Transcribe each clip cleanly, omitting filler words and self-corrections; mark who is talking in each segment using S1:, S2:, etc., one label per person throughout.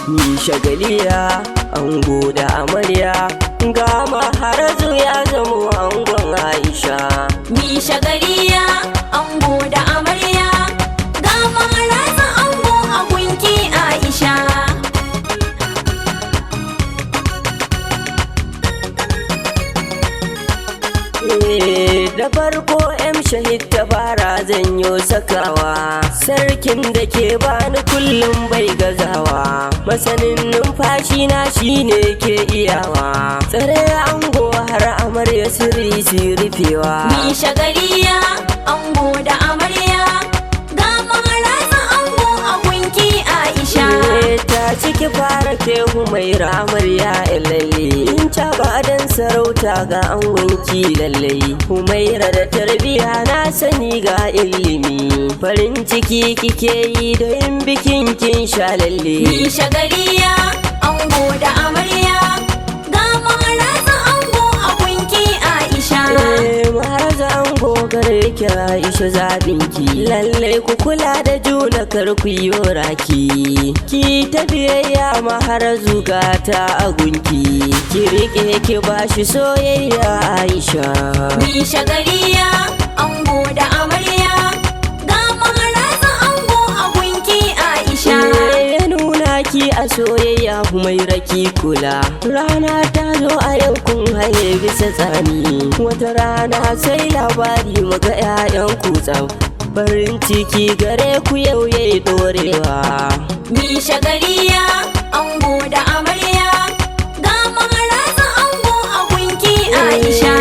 S1: Ni shagaliya ango da amarya ga maharazu ya zamo angon Aisha.
S2: Ni shagaliya ango da amarya ga maharazu ango a gunki Aisha.
S1: Da farko shahid tabara zanyo sakawa, sarkin da ke bani kullum bai gazawa, masanin numfashi na shine ke iyawa, tsare ango har amarya sirri rufewa.
S2: Ni shagaliya ango da amarya ga maharazu ango a gunki Aisha.
S1: Ta ciki fara ke Humaira amarya lalle, in ta badan sarauta ga angonki lalle. Humaira da tarbiya na sani ga ilimi, farin ciki kike yi don bikin kin sha lalle.
S2: Ni shagaliya ango da amarya ga maharazu ango a gunki Aisha.
S1: Maharazu ango gare ki Aisha zabinki, lalle ku kula da juna kar ku yi raki, ki ta biyayya maharazu gata a gunki, ki rike ki bashi soyayya Aisha.
S2: Ni shagaliya ango da amarya ga maharazu ango a gunki Aisha.
S1: Ya nuna ki a soyayya Humaira ki kula, rana ta zo a yau kun haye bisa tsani, wata rana sai labari muga 'ya'yan ku tsaf, farin ciki gare ku yau yayi dorewa.
S2: Ni shagaliya ango da amarya ga maharazu ango a gunki Aisha.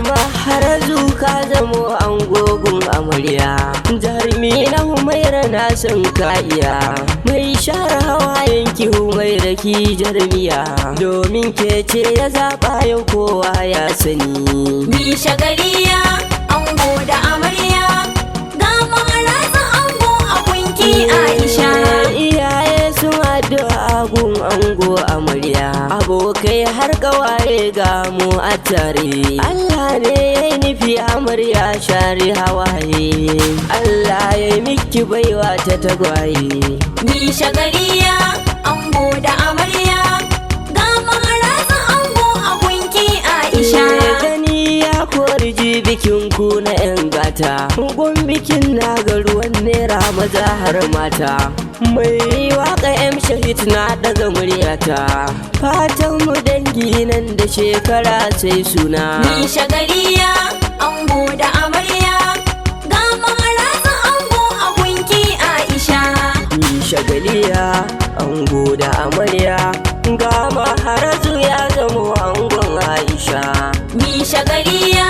S1: Maharazu ka zamo angogun amarya, jarumi na Humaira na san ka iya, mai share hawayenki Humaira ki jarmiya, domin ke ce ya zaɓa yau kowa ya sani.
S2: Ni shagaliya ango da amarya ga maharazu ango a gunki Aisha.
S1: Iyaye sun addu'a gun ango amarya, abokai har kawaye ga mu a tare, Allah ne ya yi nufi amarya share hawaye, Allah ya yi miki baiwa ta tagwaye.
S2: Ni shagaliya ango da amarya ga maharazu ango a gunki Aisha.
S1: Gani ya kori ji bikin ku na 'yan gata, gun bikin na ga ruwan nera maza har mata, mai waka shahid na daga muryata, fatan mu dangi nan da shekara sai suna.
S2: Ni shagaliya ango da amarya ga maharazu ango a gunki Aisha.
S1: Ni shagaliya ango da amarya ga maharazu ya zamo angon Aisha.
S2: Ni shagaliya